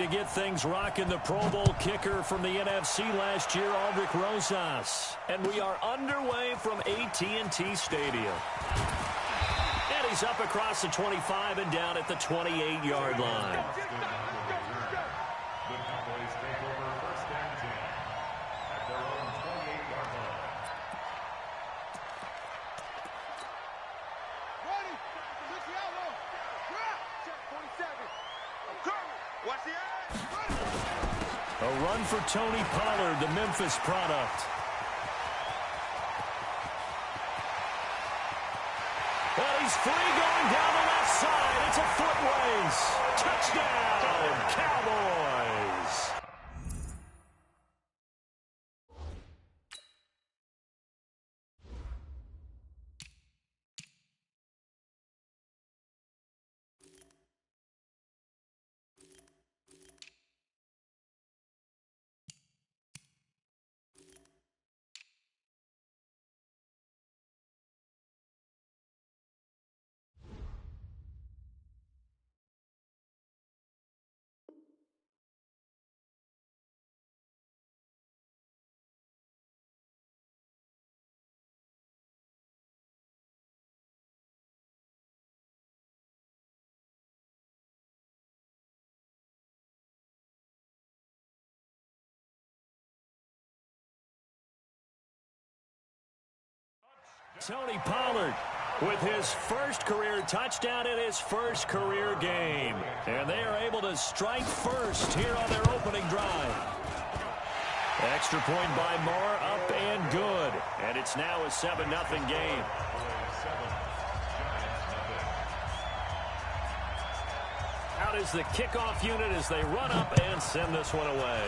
to get things rocking, the Pro Bowl kicker from the NFC last year, Aldrich Rosas. And we are underway from AT&T Stadium. And he's up across the 25 and down at the 28-yard line. A run for Tony Pollard, the Memphis product. Well, he's free going down the left side. It's a foot race. Touchdown, Cowboys. Tony Pollard with his first career touchdown in his first career game. And they are able to strike first here on their opening drive. Extra point by Moore, up and good. And it's now a 7-0 game. Out is the kickoff unit as they run up and send this one away.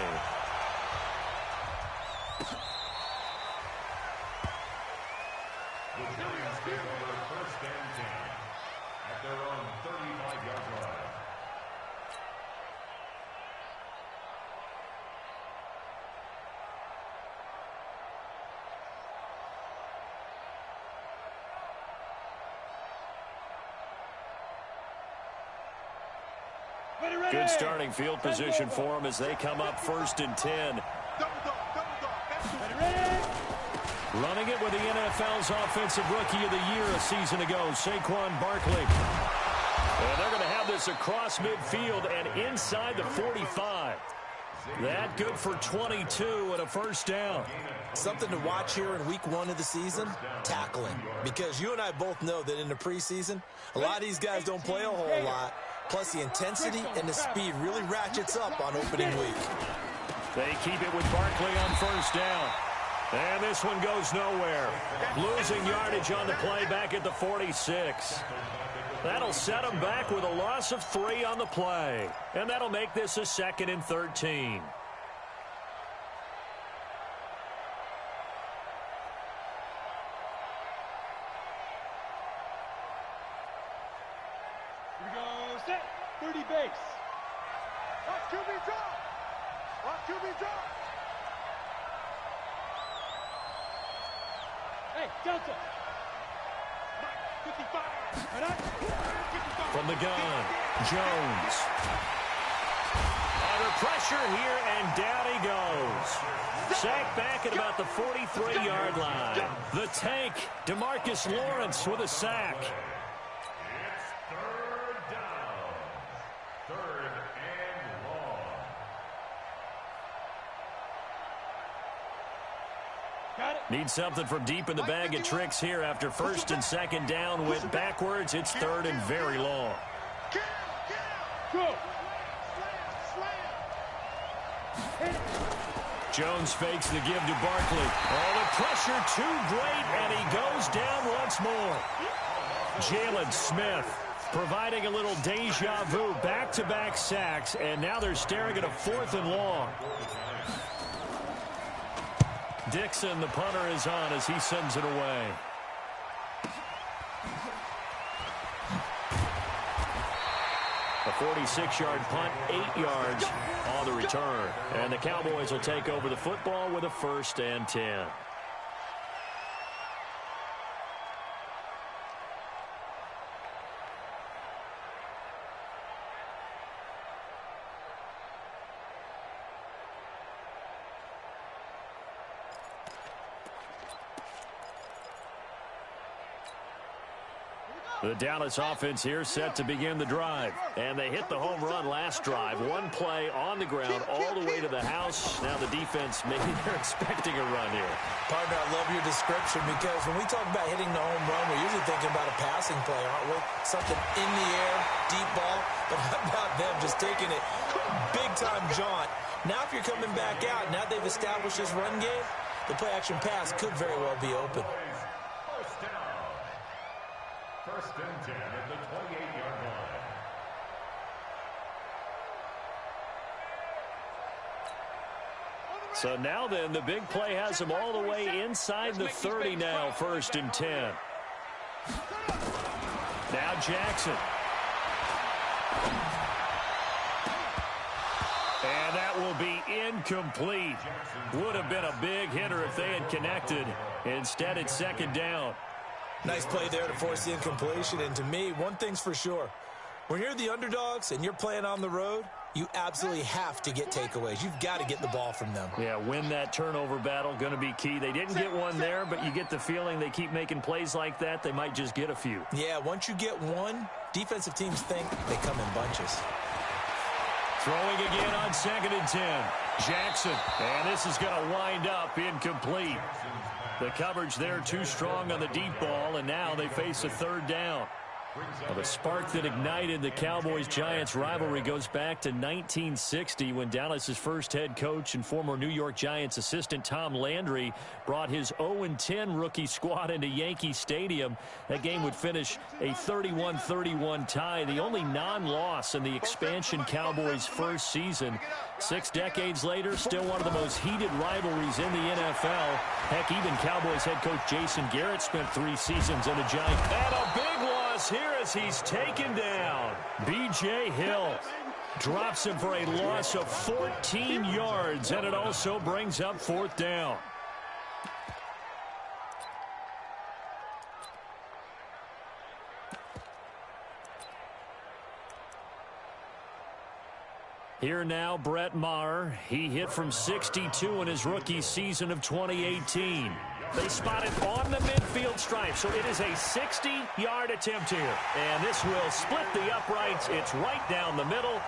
Good starting field position for them as they come up 1st and 10. Running it with the NFL's Offensive Rookie of the Year a season ago, Saquon Barkley. And they're going to have this across midfield and inside the 45. That good for 22 and a first down. Something to watch here in week 1 of the season, tackling. Because you and I both know that in the preseason, a lot of these guys don't play a whole lot. Plus, the intensity and the speed really ratchets up on opening week. They keep it with Barkley on first down. And this one goes nowhere. Losing yardage on the play back at the 46. That'll set them back with a loss of 3 on the play. And that'll make this a 2nd and 13. Set, 30 base. Watch QB drop. Watch QB drop. Hey, Delta. 55. From the gun, Jones. Under pressure here, and down he goes. Sacked back at about the 43-yard line. The tank, DeMarcus Lawrence with a sack. Need something from deep in the bag of tricks here after 1st and 2nd down. Went backwards. It's 3rd and very long. Jones fakes the give to Barkley. Oh, the pressure too great, and he goes down once more. Jalen Smith providing a little deja vu. Back-to-back sacks, and now they're staring at a 4th and long. Dixon, the punter, is on as he sends it away. A 46-yard punt, 8 yards on the return. And the Cowboys will take over the football with a 1st and 10. The Dallas offense here set to begin the drive. And they hit the home run last drive. One play on the ground all the way to the house. Now the defense, maybe they're expecting a run here. Partner, I love your description because when we talk about hitting the home run, we're usually thinking about a passing play, aren't we? Something in the air, deep ball. But how about them just taking it big-time jaunt? Now if you're coming back out, now they've established this run game, the play-action pass could very well be open. First and 10 at the 28-yard line. So now then, the big play has them all the way inside the 30 now, first and 10. Now Jackson. And that will be incomplete. Would have been a big hitter if they had connected. Instead, it's second down. Nice play there to force the incompletion. And to me, one thing's for sure. When you're the underdogs and you're playing on the road, you absolutely have to get takeaways. You've got to get the ball from them. Yeah, win that turnover battle, going to be key. They didn't get one there, but you get the feeling they keep making plays like that. They might just get a few. Yeah, once you get one, defensive teams think they come in bunches. Throwing again on second and 10. Jackson, and this is going to wind up incomplete. The coverage there too strong on the deep ball, and now they face a third down. Well, the spark that ignited the Cowboys-Giants rivalry goes back to 1960 when Dallas's first head coach and former New York Giants assistant Tom Landry brought his 0-10 rookie squad into Yankee Stadium. That game would finish a 31-31 tie, the only non-loss in the expansion Cowboys' first season. 6 decades later, still one of the most heated rivalries in the NFL. Heck, even Cowboys head coach Jason Garrett spent 3 seasons in a Giant. And a big loss here as he's taken down. B.J. Hill drops him for a loss of 14 yards, and it also brings up fourth down. Here now, Brett Maher. He hit from 62 in his rookie season of 2018. They spot it on the midfield stripe, so it is a 60-yard attempt here. And this will split the uprights. It's right down the middle.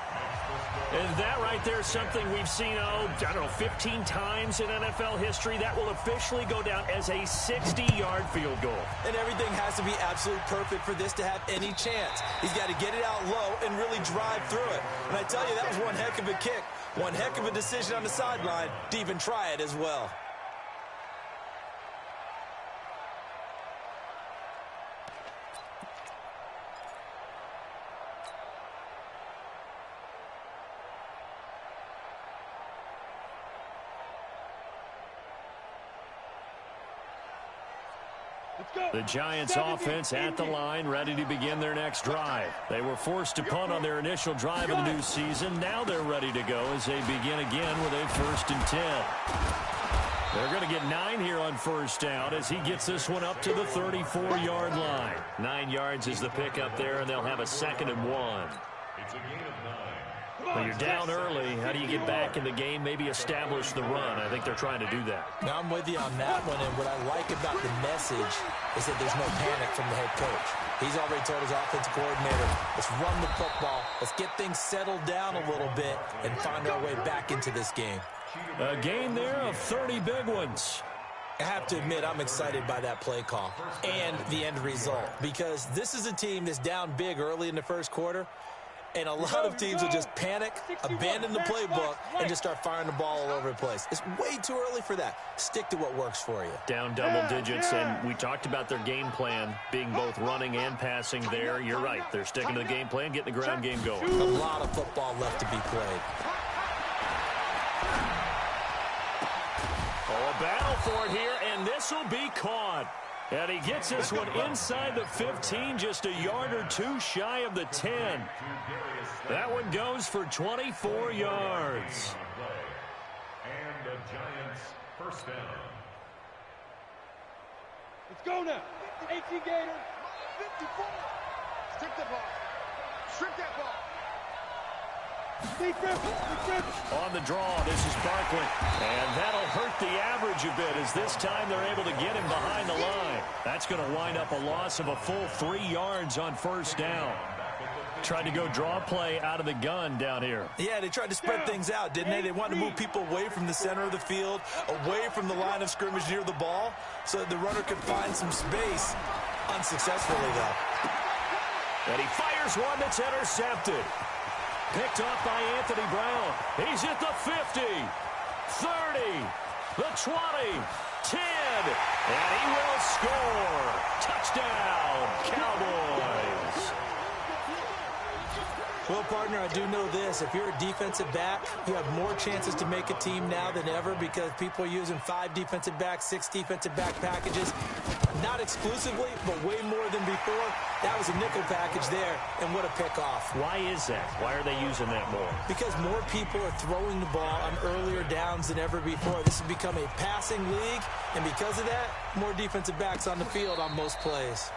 And that right there is something we've seen, I don't know, 15 times in NFL history. That will officially go down as a 60-yard field goal. And everything has to be absolutely perfect for this to have any chance. He's got to get it out low and really drive through it. And I tell you, that was one heck of a kick. One heck of a decision on the sideline to even try it as well. The Giants offense at the line, ready to begin their next drive. They were forced to punt on their initial drive of the new season. Now they're ready to go as they begin again with a first and 10. They're going to get 9 here on first down as he gets this one up to the 34-yard line. 9 yards is the pickup there, and they'll have a second and 1. It's a gain of 9. Well, you're down early. How do you get back in the game, maybe establish the run? I think they're trying to do that. Now, I'm with you on that one, and what I like about the message is that there's no panic from the head coach. He's already told his offensive coordinator, let's run the football, let's get things settled down a little bit, and find our way back into this game. A game there of 30 big ones. I have to admit, I'm excited by that play call and the end result, because this is a team that's down big early in the first quarter, and a lot of teams will just panic, abandon the playbook, and just start firing the ball all over the place. It's way too early for that. Stick to what works for you. Down double digits, and we talked about their game plan being both running and passing there. You're right. They're sticking to the game plan, getting the ground game going. A lot of football left to be played. Oh, a battle for it here, and this will be caught. And he gets this one inside the 15, just a yard or two shy of the 10. That one goes for 24 yards. And the Giants first down. Let's go now. 18 Gator. 54. Strip the ball. Strip that ball. On the draw, this is Barkley. And that'll hurt the average a bit as this time they're able to get him behind the line. That's going to wind up a loss of a full 3 yards on first down. Tried to go draw play out of the gun down here. Yeah, they tried to spread things out, didn't they? They wanted to move people away from the center of the field, away from the line of scrimmage near the ball, so that the runner could find some space. Unsuccessfully, though. And he fires one that's intercepted. Picked off by Anthony Brown. He's at the 50, 30, the 20, 10, and he will score. Touchdown, Cowboys. Well, partner, I do know this. If you're a defensive back, you have more chances to make a team now than ever because people are using 5 defensive backs, 6 defensive back packages. Not exclusively, but way more than before. That was a nickel package there, and what a pickoff. Why is that? Why are they using that more? Because more people are throwing the ball on earlier downs than ever before. This has become a passing league, and because of that, more defensive backs on the field on most plays.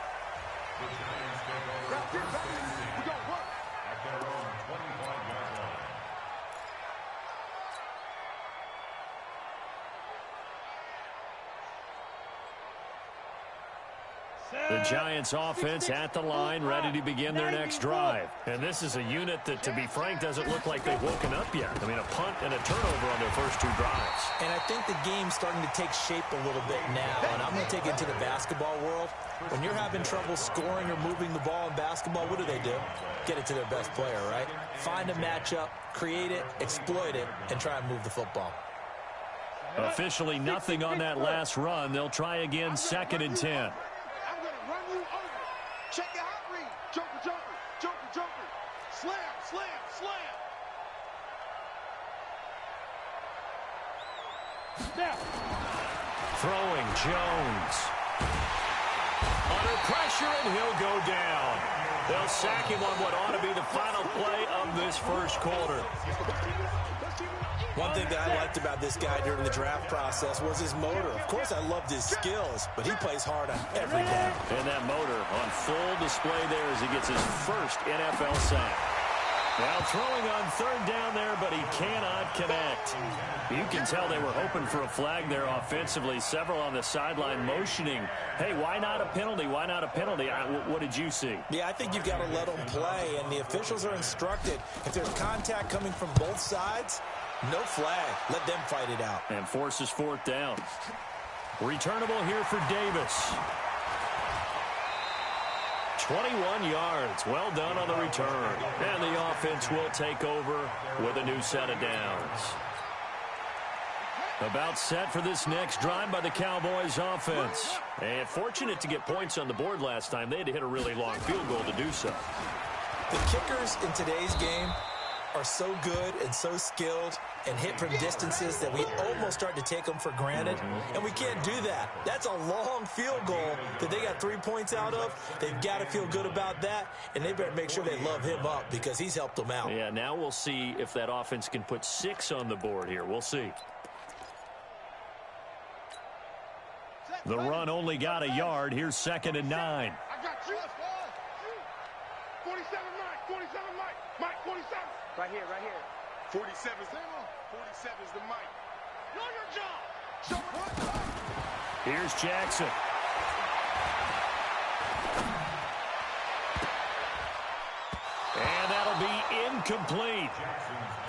The Giants offense at the line, ready to begin their next drive. And this is a unit that, to be frank, doesn't look like they've woken up yet. I mean, a punt and a turnover on their first 2 drives. And I think the game's starting to take shape a little bit now. And I'm going to take it to the basketball world. When you're having trouble scoring or moving the ball in basketball, what do? Get it to their best player, right? Find a matchup, create it, exploit it, and try and move the football. Officially nothing on that last run. They'll try again, 2nd and 10. Run you over. Check your hot read. Jumper, jumper, jumper, jumper. Slam, slam, slam. Snap. Throwing Jones. Under pressure, and he'll go down. They'll sack him on what ought to be the final play of this first quarter. One thing that I liked about this guy during the draft process was his motor. Of course, I loved his skills, but he plays hard on every down. And that motor on full display there as he gets his first NFL sack. Now throwing on 3rd down there, but he cannot connect. You can tell they were hoping for a flag there offensively. Several on the sideline motioning, hey, why not a penalty? Why not a penalty? What did you see? Yeah, I think you've got to let them play, and the officials are instructed. If there's contact coming from both sides, no flag. Let them fight it out. And forces 4th down. Returnable here for Davis. 21 yards. Well done on the return. And the offense will take over with a new set of downs. About set for this next drive by the Cowboys offense. And fortunate to get points on the board last time. They had to hit a really long field goal to do so. The kickers in today's game are so good and so skilled and hit from distances that we almost start to take them for granted. And we can't do that. That's a long field goal that they got 3 points out of. They've got to feel good about that, and they better make sure they love him up because he's helped them out. Yeah, now we'll see if that offense can put 6 on the board here. We'll see. The run only got a yard. Here's 2nd and 9. I got you. 47 Mike, 47 Mike. Mike, 47. Right here, right here. 47 is 47 is the Mike. Know your job. Show it. Here's Jackson. And that'll be incomplete.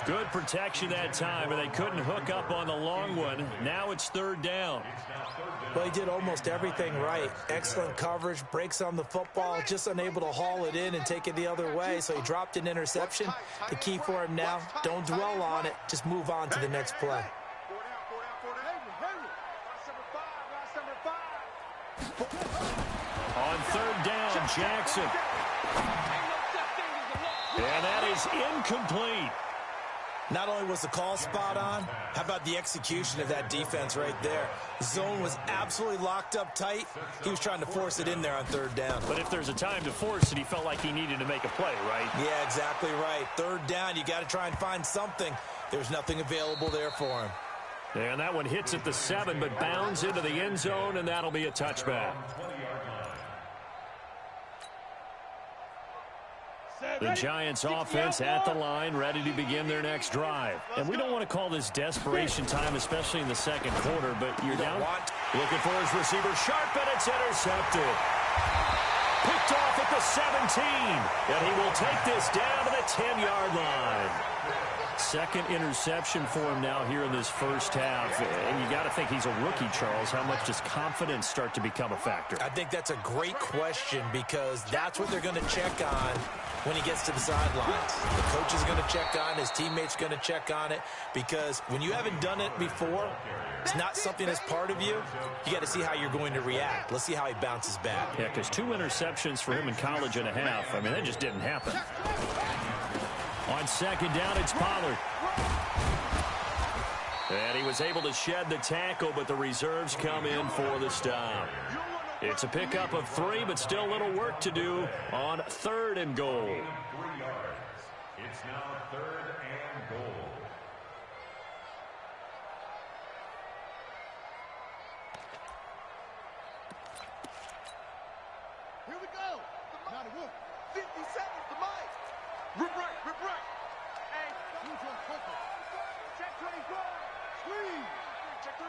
Good protection that time, and they couldn't hook up on the long one. Now it's 3rd down. Well, he did almost everything right. Excellent coverage, breaks on the football, just unable to haul it in and take it the other way, so he dropped an interception. The key for him now, don't dwell on it, just move on to the next play. On 3rd down, Jackson. And that is incomplete. Not only was the call spot on, how about the execution of that defense right there? The zone was absolutely locked up tight. He was trying to force it in there on 3rd down. But if there's a time to force it, he felt like he needed to make a play, right? Yeah, exactly right. 3rd down, you got to try and find something. There's nothing available there for him. And that one hits at the 7, but bounds into the end zone, and that'll be a touchback. The Giants offense at the line, ready to begin their next drive. And we don't want to call this desperation time, especially in the second quarter, but you're down. Looking for his receiver, sharp, and it's intercepted. Picked off at the 17, and he will take this down to the 10-yard line. Second interception for him now here in this first half. And you got to think he's a rookie, Charles. How much does confidence start to become a factor? I think that's a great question because that's what they're going to check on when he gets to the sidelines. The coach is going to check on, his teammates going to check on it, because when you haven't done it before, it's not something that's part of you. You got to see how you're going to react. Let's see how he bounces back. Yeah, because 2 interceptions for him in college and a half. I mean, that just didn't happen. On second down, it's Pollard. And he was able to shed the tackle, but the reserves come in for the stop. It's a pickup of 3, but still a little work to do on 3rd and goal. 3 yards. It's now 3rd and goal. Here we go. 50 seconds to Mike. Rip right, rip right. Hey, use your focus. Check 3, go. Squeeze. Check 3.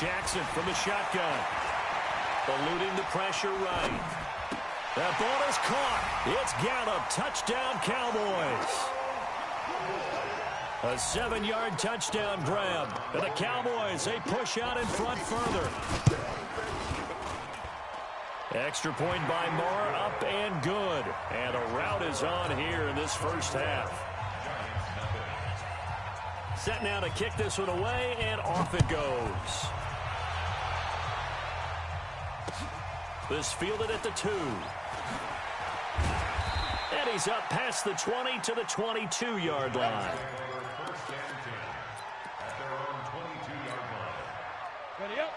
Jackson from the shotgun. Eluding the pressure right. That ball is caught. It's Gallup. Touchdown, Cowboys. A 7-yard touchdown grab. And the Cowboys, they push out in front further. Extra point by Moore, up and good. And a rout is on here in this first half. Set now to kick this one away, and off it goes. This fielded at the 2. And he's up past the 20 to the 22-yard line.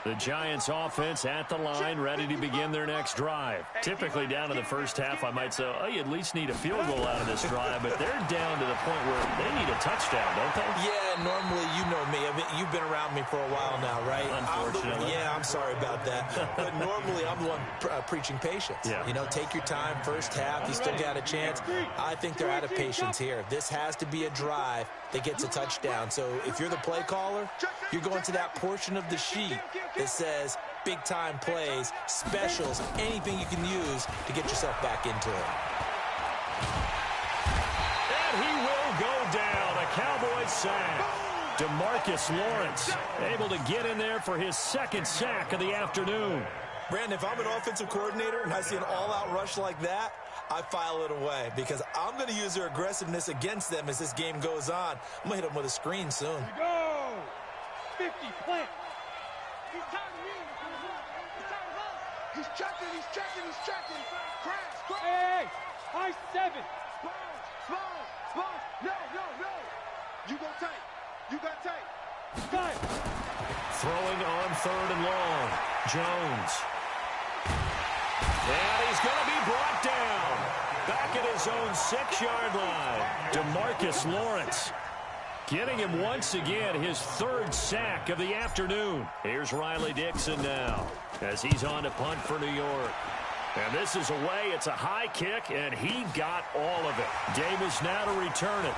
The Giants offense at the line, ready to begin their next drive. Typically down to the first half, I might say, oh, you at least need a field goal out of this drive, but they're down to the point where they need a touchdown, don't they? Yeah, normally, you know me. I mean, you've been around me for a while now, right? Unfortunately. I'm sorry about that. But normally, I'm the one preaching patience. Yeah. You know, take your time, first half, you still got a chance. I think they're out of patience here. This has to be a drive that gets a touchdown. So if you're the play caller, you're going to that portion of the sheet that says big-time plays, specials, anything you can use to get yourself back into it. And he will go down. A Cowboys sack. DeMarcus Lawrence able to get in there for his 2nd sack of the afternoon. Brandon, if I'm an offensive coordinator and I see an all-out rush like that, I file it away because I'm going to use their aggressiveness against them as this game goes on. I'm going to hit them with a screen soon. Here we go. 50, plant. He's tired of you. He's tired of us. He's checking, he's checking, he's checking. Crash, crash. Hey, high 7. Slow. No. You go tight. You got tight. Got it. Throwing on 3rd and long. Jones. And he's going to be brought down. Back at his own 6-yard line. DeMarcus Lawrence getting him once again his 3rd sack of the afternoon. Here's Riley Dixon now as he's on to punt for New York. And this is away. It's a high kick, and he got all of it. Davis now to return it.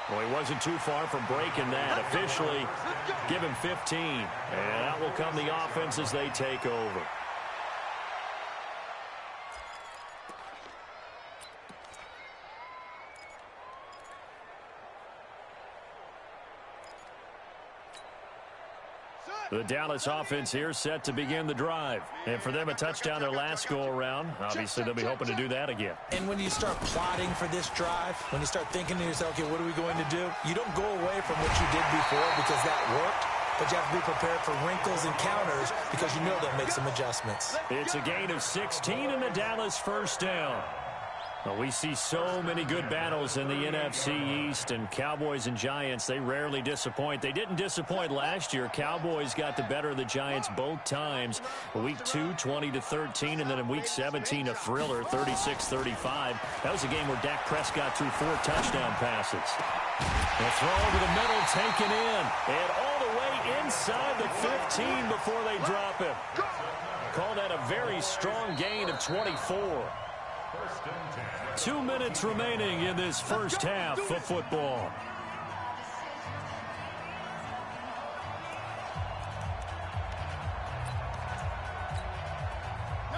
Well, he wasn't too far from breaking that. Officially, give him 15. And out will come the offense as they take over. The Dallas offense here set to begin the drive. And for them, a touchdown their last go-around. Obviously, they'll be hoping to do that again. And when you start plotting for this drive, when you start thinking to yourself, okay, what are we going to do? You don't go away from what you did before because that worked. But you have to be prepared for wrinkles and counters because you know they'll make some adjustments. It's a gain of 16 and the Dallas first down. Well, we see so many good battles in the NFC East, and Cowboys and Giants, they rarely disappoint. They didn't disappoint last year. Cowboys got the better of the Giants both times. Week 2, 20-13, and then in Week 17, a thriller, 36-35. That was a game where Dak Prescott threw 4 touchdown passes. The throw over the middle taken in, and all the way inside the 15 before they drop him. Call that a very strong gain of 24. 2 minutes remaining in this first half of football.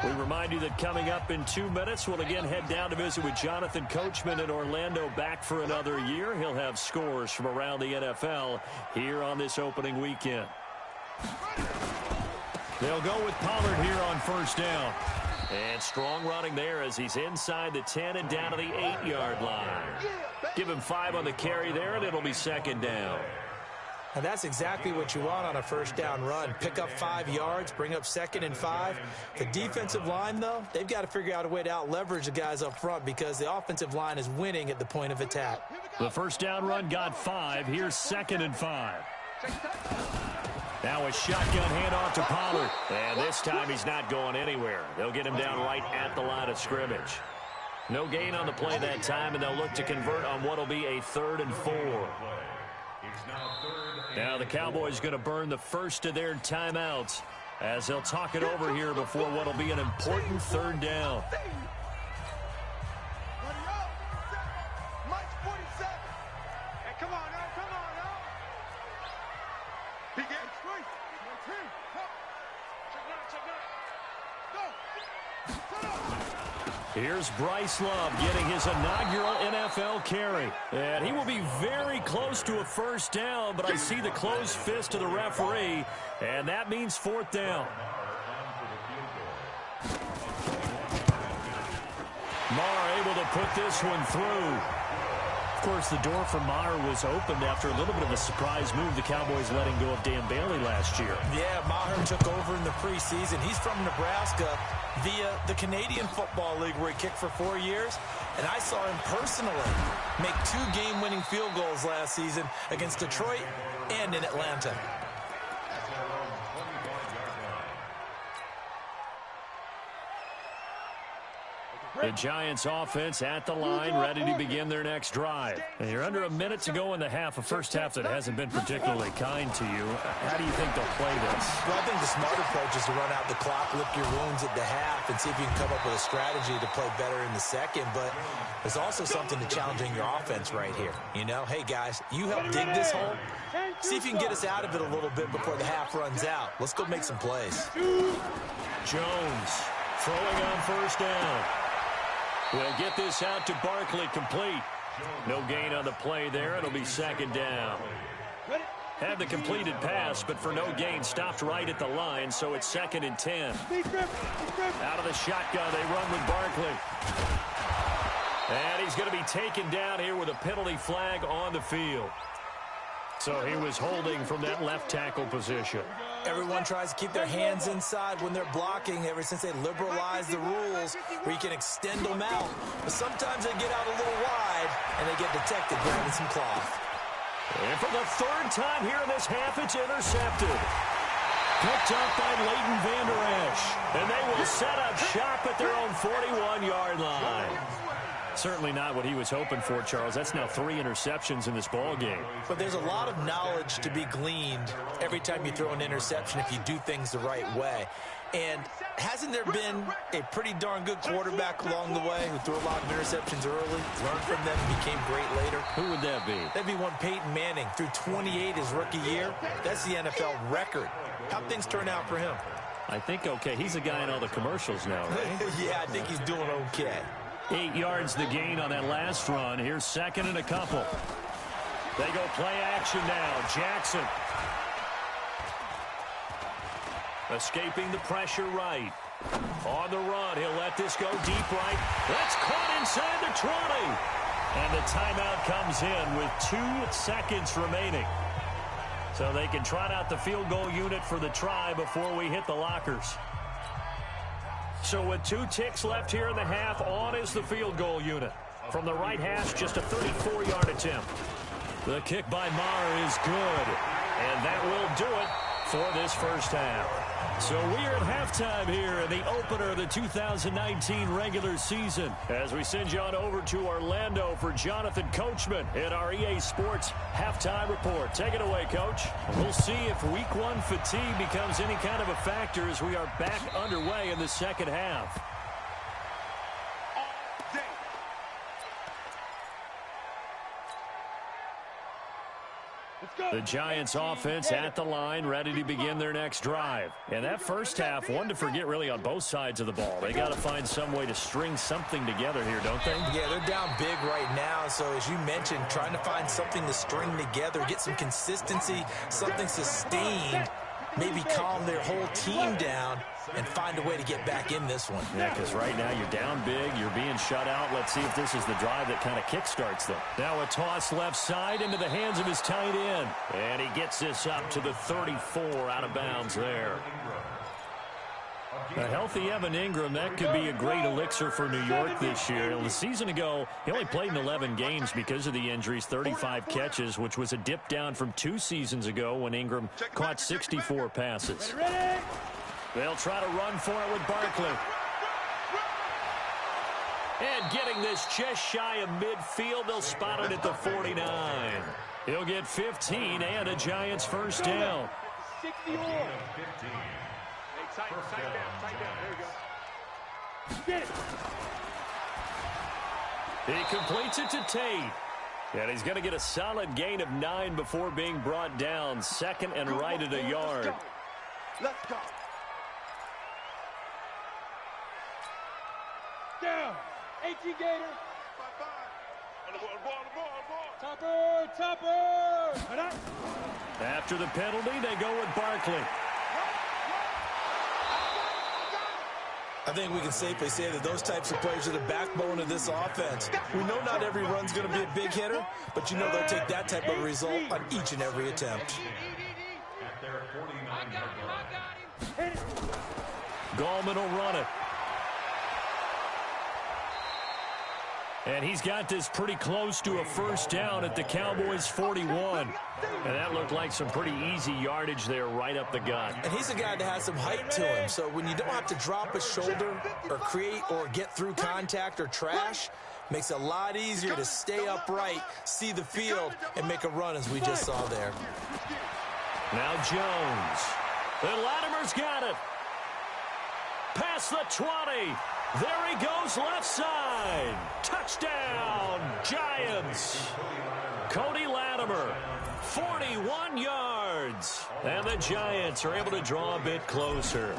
We remind you that coming up in 2 minutes, we'll again head down to visit with Jonathan Coachman in Orlando, back for another year. He'll have scores from around the NFL here on this opening weekend. They'll go with Pollard here on first down. And strong running there as he's inside the 10 and down to the 8-yard line. Give him 5 on the carry there, and it'll be second down. And that's exactly what you want on a first down run. Pick up 5 yards, bring up 2nd and 5. The defensive line, though, they've got to figure out a way to out-leverage the guys up front because the offensive line is winning at the point of attack. The first down run got 5. Here's 2nd and 5. Now a shotgun handoff to Pollard. And this time he's not going anywhere. They'll get him down right at the line of scrimmage. No gain on the play that time, and they'll look to convert on what will be a 3rd and 4. Now the Cowboys going to burn the first of their timeouts as they'll talk it over here before what will be an important 3rd down. Here's Bryce Love getting his inaugural NFL carry. And he will be very close to a first down, but I see the closed fist of the referee, and that means 4th down. Maher able to put this one through. Of course, the door for Maher was opened after a little bit of a surprise move. The Cowboys letting go of Dan Bailey last year. Yeah, Maher took over in the preseason. He's from Nebraska via the Canadian Football League where he kicked for 4 years. And I saw him personally make 2 game-winning field goals last season against Detroit and in Atlanta. The Giants offense at the line, ready to begin their next drive. And you're under a minute to go in the half, a first half that hasn't been particularly kind to you. How do you think they'll play this? Well, I think the smart approach is to run out the clock, lick your wounds at the half, and see if you can come up with a strategy to play better in the second. But there's also something to challenging your offense right here. You know, hey, guys, you help dig this hole. See if you can get us out of it a little bit before the half runs out. Let's go make some plays. Jones throwing on first down. We'll get this out to Barkley, complete. No gain on the play there. It'll be second down. Had the completed pass, but for no gain, stopped right at the line, so it's 2nd and 10. Out of the shotgun, they run with Barkley. And he's going to be taken down here with a penalty flag on the field. So he was holding from that left tackle position. Everyone tries to keep their hands inside when they're blocking ever since they liberalized the rules where you can extend them out. But sometimes they get out a little wide and they get detected grabbing some cloth. And for the 3rd time here in this half, it's intercepted. Picked up by Leighton Vander Esch. And they will set up shop at their own 41-yard line. Certainly not what he was hoping for, Charles. That's now 3 interceptions in this ball game. But there's a lot of knowledge to be gleaned every time you throw an interception if you do things the right way. And hasn't there been a pretty darn good quarterback along the way who threw a lot of interceptions early, learned from them, and became great later? Who would that be? That'd be one Peyton Manning. Threw 28 his rookie year. That's the NFL record. How'd things turn out for him? I think okay. He's a guy in all the commercials now, right? Yeah, I think he's doing okay. 8 yards the gain on that last run. Here's 2nd and a couple. They go play action now. Jackson. Escaping the pressure right. On the run, he'll let this go deep right. That's caught inside the 20. And the timeout comes in with 2 seconds remaining. So they can trot out the field goal unit for the try before we hit the lockers. So with 2 ticks left here in the half, on is the field goal unit. From the right hash, just a 34-yard attempt. The kick by Maher is good. And that will do it for this first half. So we are at halftime here in the opener of the 2019 regular season as we send you on over to Orlando for Jonathan Coachman in our EA Sports halftime report. Take it away, Coach. We'll see if week one fatigue becomes any kind of a factor as we are back underway in the second half. The Giants offense at the line, ready to begin their next drive. And that first half, one to forget really on both sides of the ball. They got to find some way to string something together here, don't they? Yeah, they're down big right now. So as you mentioned, trying to find something to string together, get some consistency, something sustained, maybe calm their whole team down and find a way to get back in this one. Yeah, because right now you're down big, you're being shut out. Let's see if this is the drive that kind of kickstarts them. Now a toss left side into the hands of his tight end. And he gets this up to the 34 out of bounds there. A healthy Evan Ingram, that could be a great elixir for New York this year. The season ago, he only played in 11 games because of the injuries, 35 catches, which was a dip down from 2 seasons ago when Ingram caught 64 passes. They'll try to run for it with Barkley. And getting this just shy of midfield, they'll spot it at the 49. He'll get 15 and a Giants first down. 60 more. Tight down. There you go. Get it. He completes it to Tate. And he's going to get a solid gain of 9 before being brought down. Second and right at a yard. Let's go. Down. 18 Gator. Topper. After the penalty, they go with Barkley. I think we can safely say that those types of plays are the backbone of this offense. We know not every run's going to be a big hitter, but you know they'll take that type of result on each and every attempt. Gallman will run it. And he's got this pretty close to a first down at the Cowboys' 41. And that looked like some pretty easy yardage there right up the gut. And he's a guy that has some height to him, so when you don't have to drop a shoulder or create or get through contact or trash, makes it a lot easier to stay upright, see the field, and make a run as we just saw there. Now Jones. And Latimer's got it. Past the 20. There he goes left side. Touchdown, Giants. Cody Latimer, 41 yards. And the Giants are able to draw a bit closer.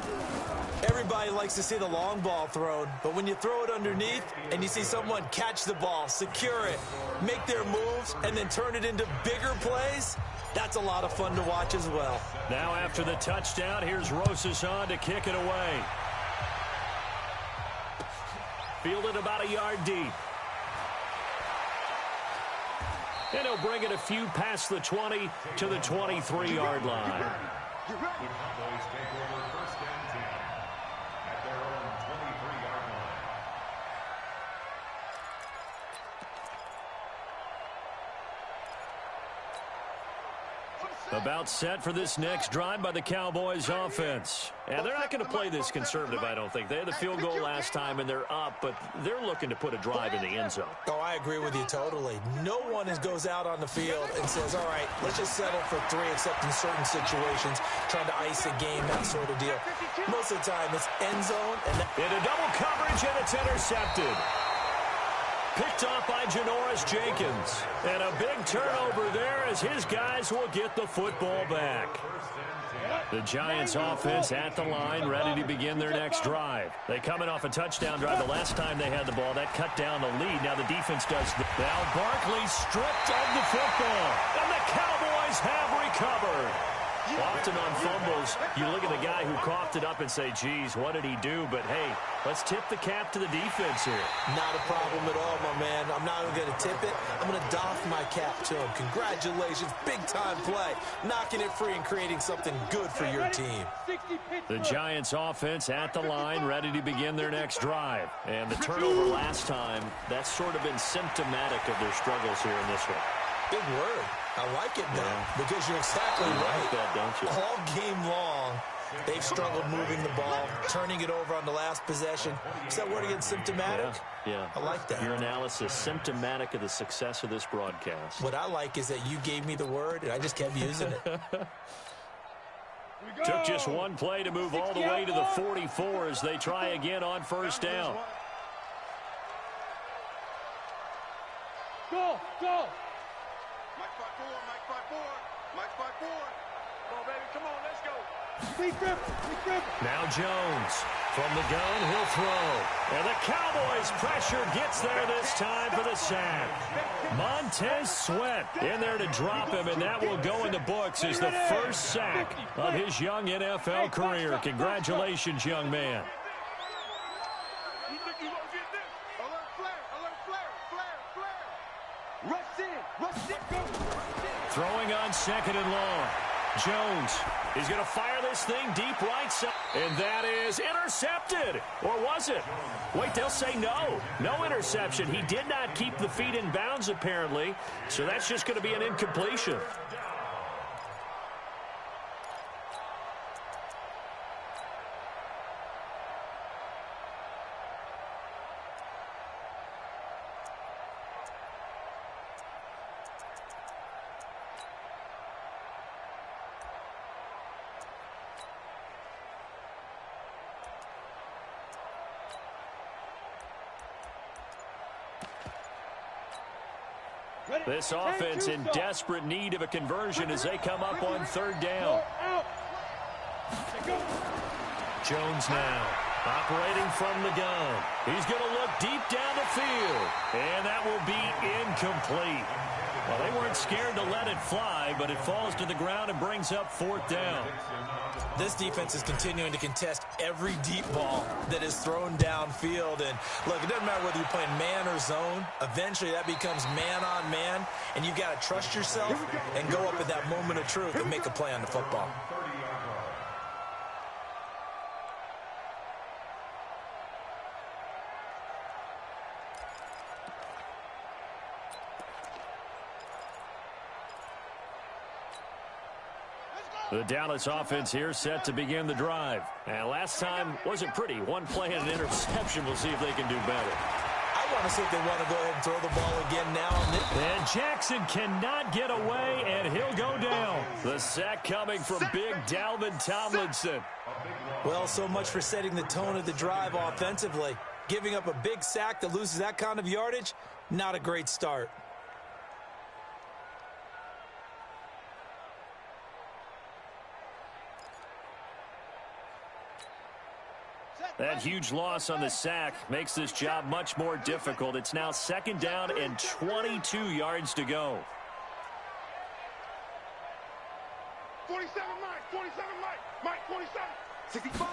Everybody likes to see the long ball thrown, but when you throw it underneath and you see someone catch the ball, secure it, make their moves, and then turn it into bigger plays, that's a lot of fun to watch as well. Now after the touchdown, here's Rosas on to kick it away. Fielded about a yard deep. And he'll bring it a few past the 20 to the 23-yard line. The Cowboys take over first and 10 at their own 23-yard line. About set for this next drive by the Cowboys offense. And they're not going to play this conservative, I don't think. They had the field goal last time, and they're up, but they're looking to put a drive in the end zone. Oh, I agree with you totally. No one goes out on the field and says, all right, let's just settle for 3, except in certain situations, trying to ice a game, that sort of deal. Most of the time, it's end zone. And into double coverage, and it's intercepted. Picked off by Janoris Jenkins. And a big turnover there as his guys will get the football back. The Giants offense at the line, ready to begin their next drive. They coming off a touchdown drive the last time they had the ball. That cut down the lead. Now the defense does. Now Barkley stripped of the football. And the Cowboys have recovered. Often on fumbles, you look at the guy who coughed it up and say, geez, what did he do? But, hey, let's tip the cap to the defense here. Not a problem at all, my man. I'm not even going to tip it. I'm going to doff my cap to him. Congratulations. Big-time play. Knocking it free and creating something good for your team. The Giants offense at the line, ready to begin their next drive. And the turnover last time, that's sort of been symptomatic of their struggles here in this one. Big word. I like it now because you're exactly right. Like that, don't you? All game long, They've struggled moving the ball, turning it over on the last possession. Is that word again, symptomatic? Yeah. I like that. Your analysis, symptomatic of the success of this broadcast. What I like is that you gave me the word, and I just kept using it. Took just one play to move all the way to the 44 as they try again on first down. Go, go. Mike 5-4, Mike 5-4, Mike 5-4. Come on, baby, come on, let's go. Now Jones from the gun, he'll throw. And the Cowboys pressure gets there this time for the sack. Montez Sweat in there to drop him, and that will go in the books as the first sack of his young NFL career. Congratulations, young man. You think you gonna get this? Alert flare. Rush in, go. Throwing on 2nd and long. Jones is going to fire this thing deep right side. And that is intercepted. Or was it? Wait, they'll say no. No interception. He did not keep the feet in bounds, apparently. So that's just going to be an incompletion. This offense in desperate need of a conversion as they come up on 3rd down. Jones now operating from the gun. He's going to look deep down the field, and that will be incomplete. Well, they weren't scared to let it fly, but it falls to the ground and brings up 4th down. This defense is continuing to contest every deep ball that is thrown downfield. And look, it doesn't matter whether you're playing man or zone. Eventually that becomes man on man, and you've got to trust yourself and go up at that moment of truth and make a play on the football. The Dallas offense here set to begin the drive. And last time wasn't pretty. One play and an interception. We'll see if they can do better. I want to see if they want to go ahead and throw the ball again now. And Jackson cannot get away, and he'll go down. The sack coming from big Dalvin Tomlinson. Well, so much for setting the tone of the drive offensively. Giving up a big sack that loses that kind of yardage, not a great start. That huge loss on the sack makes this job much more difficult. It's now 2nd down and 22 yards to go. 47 Mike, 47. 65.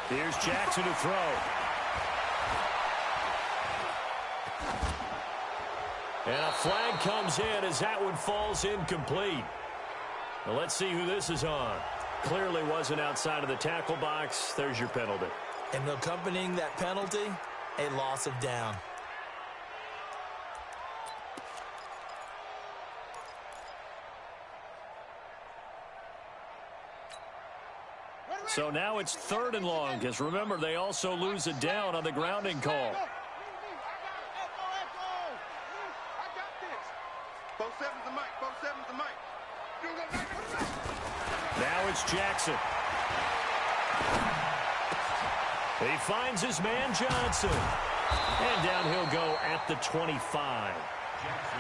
Here's Jackson to throw. And a flag comes in as that one falls incomplete. Well, let's see who this is on. Clearly wasn't outside of the tackle box. There's your penalty. And accompanying that penalty, a loss of down. So now it's 3rd and long, because remember, they also lose a down on the grounding call. Now it's Jackson. He finds his man Johnson. And down he'll go at the 25.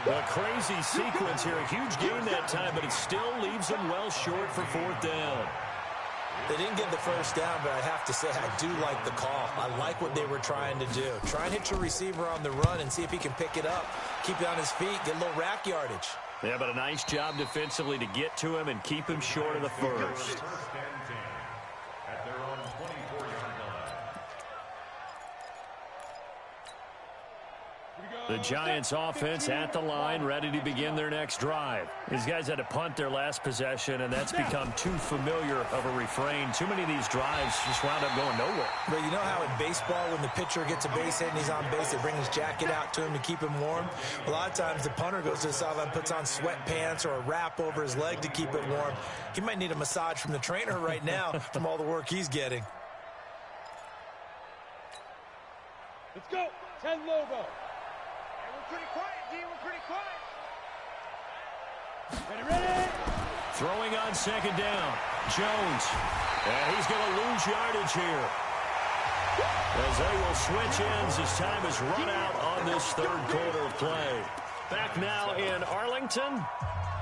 A crazy sequence here. A huge gain that time, but it still leaves them well short for 4th down. They didn't get the first down, but I have to say I do like the call. I like what they were trying to do. Try and hit your receiver on the run and see if he can pick it up. Keep it on his feet, get a little rack yardage. Yeah, but a nice job defensively to get to him and keep him short of the first. At their own 24-yard line. The Giants offense at the line, ready to begin their next drive. These guys had to punt their last possession, and that's become too familiar of a refrain. Too many of these drives just wound up going nowhere. But you know how in baseball, when the pitcher gets a base hit and he's on base, they bring his jacket out to him to keep him warm? A lot of times the punter goes to the sideline, puts on sweatpants or a wrap over his leg to keep it warm. He might need a massage from the trainer right now from all the work he's getting. Let's go. 10 logo. Pretty quiet, D. We're pretty quiet. Ready. Throwing on second down. Jones. And he's going to lose yardage here, as they will switch ends as time is run out on this third quarter of play. Back now in Arlington.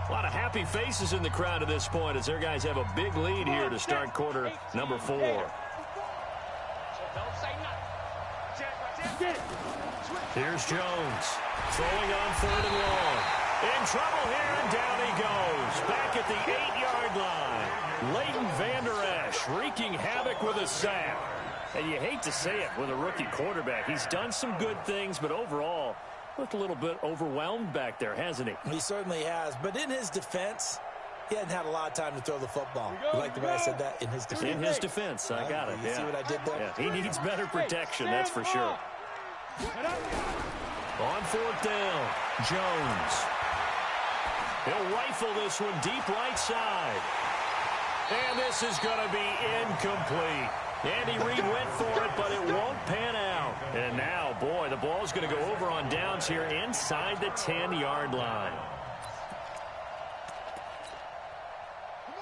A lot of happy faces in the crowd at this point as their guys have a big lead here to start quarter number 4. Here's Jones. Throwing on 3rd and long. In trouble here, and down he goes. Back at the 8-yard line. Leighton Vander Esch wreaking havoc with a sack. And you hate to say it with a rookie quarterback. He's done some good things, but overall, looked a little bit overwhelmed back there, hasn't he? He certainly has. But in his defense, he hadn't had a lot of time to throw the football. You like the way I said that? In his defense. In his defense, I got it. You see what I did there? Yeah, he needs better protection, that's for sure. On 4th down, Jones. He'll rifle this one deep right side. And this is going to be incomplete. Andy Reid went for it, but it won't pan out. And now, boy, the ball's going to go over on downs here inside the 10-yard line.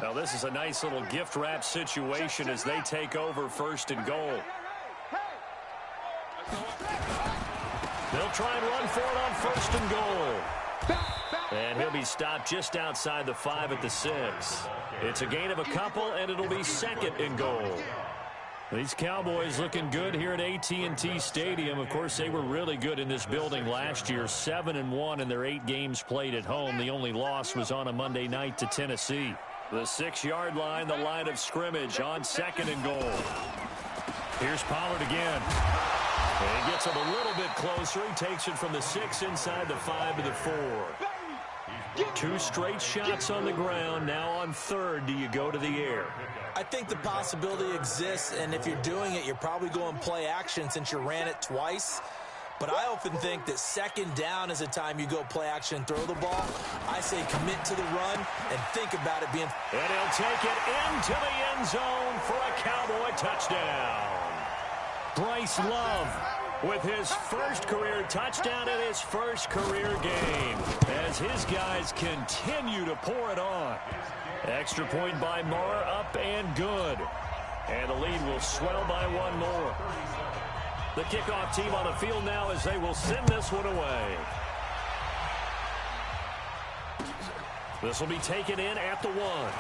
Now, this is a nice little gift wrap situation as they take over 1st and goal. They'll try and run for it on 1st and goal. And he'll be stopped just outside the 5 at the 6. It's a gain of a couple, and it'll be 2nd and goal. These Cowboys looking good here at AT&T Stadium. Of course, they were really good in this building last year, 7-1 in their 8 games played at home. The only loss was on a Monday night to Tennessee. The 6-yard line, the line of scrimmage on 2nd and goal. Here's Pollard again. And he gets him a little bit closer. He takes it from the 6 inside the 5 to the 4. 2 straight shots on the ground. Now on 3rd, do you go to the air? I think the possibility exists, and if you're doing it, you're probably going play action since you ran it twice. But I often think that 2nd down is a time you go play action and throw the ball. I say commit to the run and think about it being... And he'll take it into the end zone for a Cowboy touchdown. Bryce Love with his first career touchdown in his first career game as his guys continue to pour it on. Extra point by Marr, up and good. And the lead will swell by 1 more. The kickoff team on the field now as they will send this one away. This will be taken in at the 1.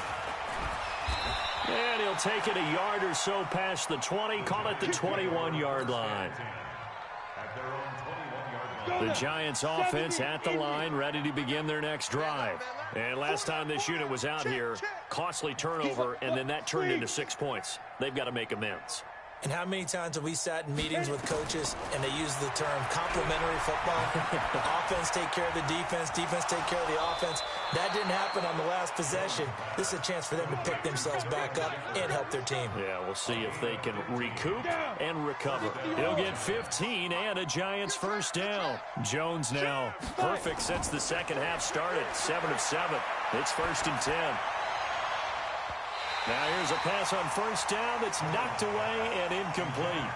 And he'll take it a yard or so past the 20, call it the 21-yard line. The Giants offense at the line, ready to begin their next drive. And last time this unit was out here, costly turnover, and then that turned into 6 points. They've got to make amends. And how many times have we sat in meetings with coaches and they use the term complementary football? Offense take care of the defense, defense take care of the offense. That didn't happen on the last possession. This is a chance for them to pick themselves back up and help their team. Yeah, we'll see if they can recoup and recover. He'll get 15 and a Giants first down. Jones now perfect since the second half started. 7 of 7. It's 1st and 10. Now here's a pass on 1st down that's knocked away and incomplete.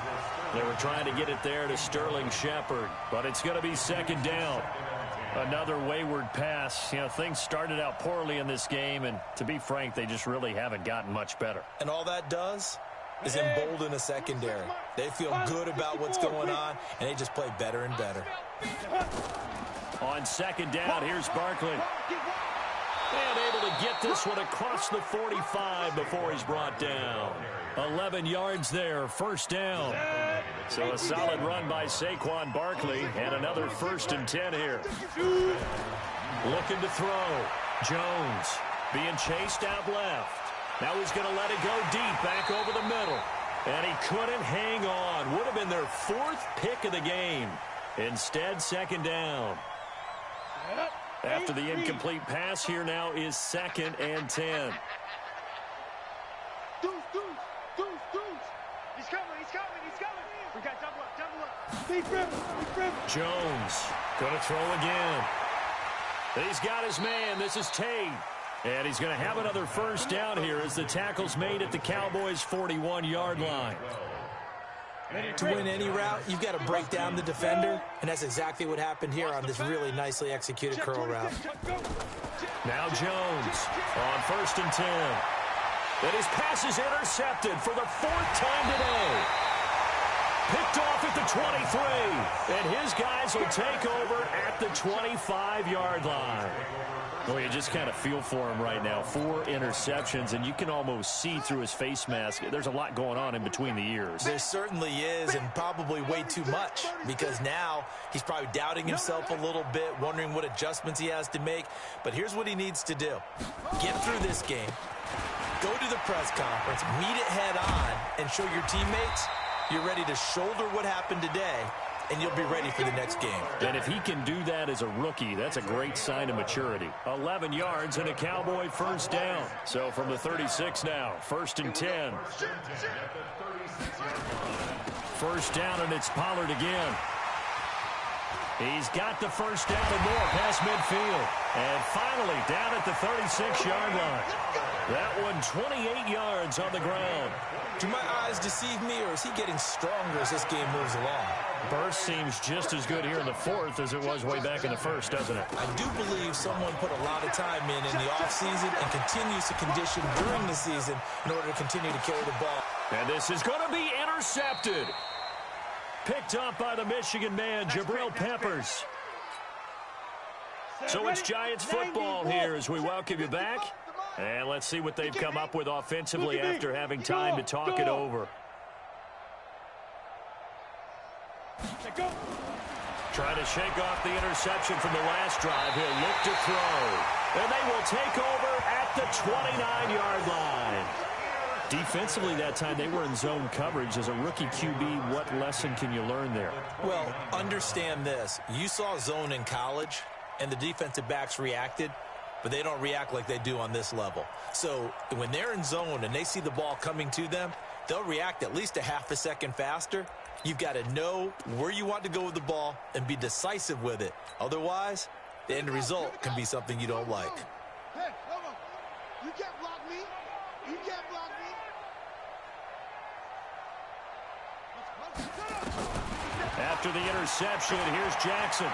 They were trying to get it there to Sterling Shepard, but it's going to be 2nd down. Another wayward pass. You know, things started out poorly in this game, and to be frank, they just really haven't gotten much better. And all that does is embolden a secondary. They feel good about what's going on, and they just play better and better. On 2nd down, here's Barkley. And able to get this one across the 45 before he's brought down. 11 yards there, 1st down. So a solid run by Saquon Barkley, and another 1st and 10 here. Looking to throw. Jones being chased out left. Now he's going to let it go deep, back over the middle. And he couldn't hang on. Would have been their 4th pick of the game. Instead, second down. After the incomplete pass, here now is 2nd and 10. Deuce. He's coming. We got double up. Big rip. Jones going to throw again. He's got his man. This is Tate. And he's going to have another first down here as the tackle's made at the Cowboys' 41-yard line. To win any route, you've got to break down the defender, and that's exactly what happened here on this really nicely executed curl route. Now Jones on 1st and 10. And his pass is intercepted for the 4th time today. Picked off at the 23, and his guys will take over at the 25-yard line. Well, you just kind of feel for him right now. 4 interceptions, and you can almost see through his face mask. There's a lot going on in between the ears. There certainly is, and probably way too much, because now he's probably doubting himself a little bit, wondering what adjustments he has to make. But here's what he needs to do. Get through this game, go to the press conference, meet it head on, and show your teammates you're ready to shoulder what happened today, and you'll be ready for the next game. And if he can do that as a rookie, that's a great sign of maturity. 11 yards and a Cowboy first down. So from the 36 now, 1st and 10. First down, and it's Pollard again. He's got the first down and more past midfield. And finally down at the 36-yard line. That one 28 yards on the ground. Do my eyes deceive me, or is he getting stronger as this game moves along? Burst seems just as good here in the 4th as it was way back in the 1st, doesn't it? I do believe someone put a lot of time in the offseason and continues to condition during the season in order to continue to carry the ball. And this is going to be intercepted. Picked up by the Michigan man, Jabril Peppers. So it's Giants football here as we welcome you back. And let's see what they've come up with offensively after having time to talk it over. Trying to shake off the interception from the last drive. He'll look to throw. And they will take over at the 29-yard line. Defensively that time, they were in zone coverage. As a rookie QB, what lesson can you learn there? Well, understand this. You saw zone in college, and the defensive backs reacted, but they don't react like they do on this level. So when they're in zone and they see the ball coming to them, they'll react at least a half a second faster. You've got to know where you want to go with the ball and be decisive with it. Otherwise, the end result can be something you don't like. Hey, hold on. You can't block me. You can't block me. After the interception, here's Jackson.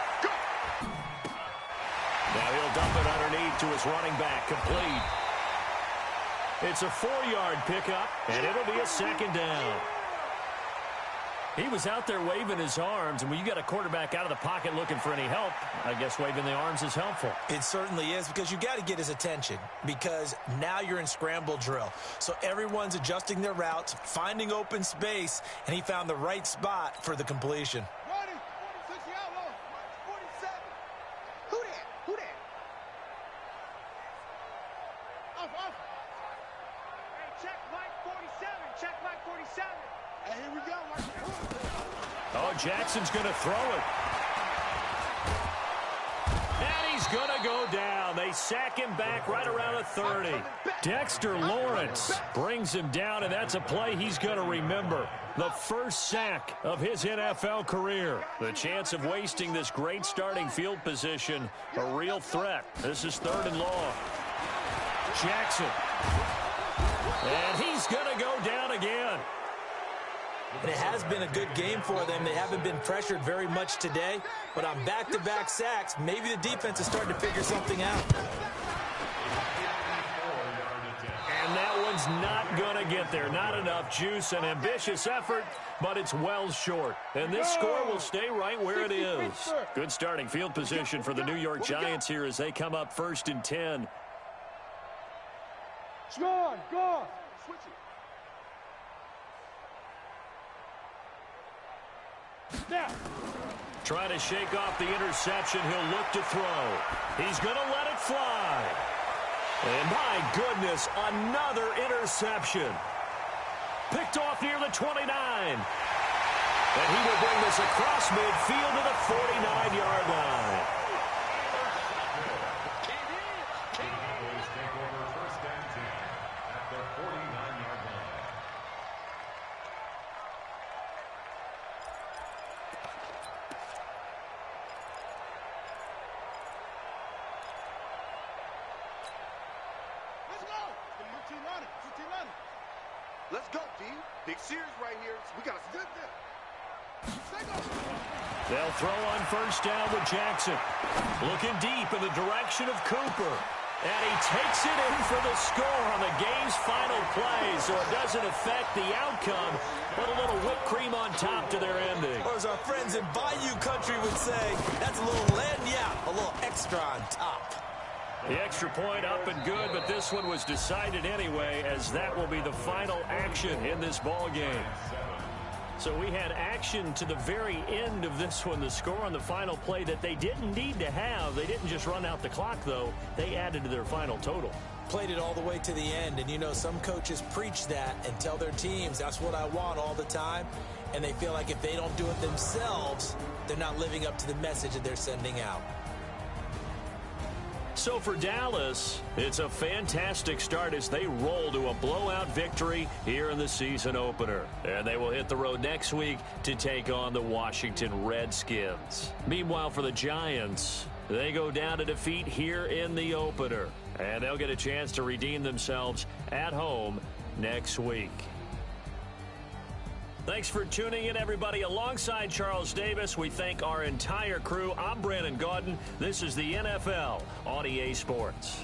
Now he'll dump it underneath to his running back, complete. It's a 4-yard pickup, and it'll be a 2nd down. He was out there waving his arms, and when you got a quarterback out of the pocket looking for any help, I guess waving the arms is helpful. It certainly is, because you got to get his attention, because now you're in scramble drill. So everyone's adjusting their routes, finding open space, and he found the right spot for the completion. 46 yellow. 47. Who that? Who that? Off. Hey, check Mike 47. Check Mike 47. Hey, here we go. Oh, Jackson's going to throw it. And he's going to go down. They sack him back right around the 30. Dexter Lawrence brings him down, and that's a play he's going to remember. The first sack of his NFL career. The chance of wasting this great starting field position, a real threat. This is 3rd and long. Jackson. And he's going to go down again. And it has been a good game for them. They haven't been pressured very much today, but on back-to-back sacks, maybe the defense is starting to figure something out. And that one's not going to get there. Not enough juice. An ambitious effort, but it's well short. And this score will stay right where it is. Good starting field position for the New York Giants here as they come up 1st and 10. Go. Switch it. Now. Trying to shake off the interception. He'll look to throw. He's going to let it fly. And my goodness, another interception. Picked off near the 29. And he will bring this across midfield to the 49-yard line. Cowboys take over first and 10 at their 49-yard line. Let's go. Let's go, D. Big series right here. We got to sit there. They'll throw on first down with Jackson. Looking deep in the direction of Cooper. And he takes it in for the score on the game's final play, so it doesn't affect the outcome, but a little whipped cream on top to their ending. Or as our friends in Bayou Country would say, that's a little a little extra on top. The extra point up and good, but this one was decided anyway, as that will be the final action in this ball game. So we had action to the very end of this one, the score on the final play that they didn't need to have. They didn't just run out the clock, though. They added to their final total. Played it all the way to the end, and you know some coaches preach that and tell their teams, that's what I want all the time, and they feel like if they don't do it themselves, they're not living up to the message that they're sending out. So for Dallas, it's a fantastic start as they roll to a blowout victory here in the season opener. And they will hit the road next week to take on the Washington Redskins. Meanwhile, for the Giants, they go down to defeat here in the opener. And they'll get a chance to redeem themselves at home next week. Thanks for tuning in, everybody. Alongside Charles Davis, we thank our entire crew. I'm Brandon Gaudin. This is the NFL on EA Sports.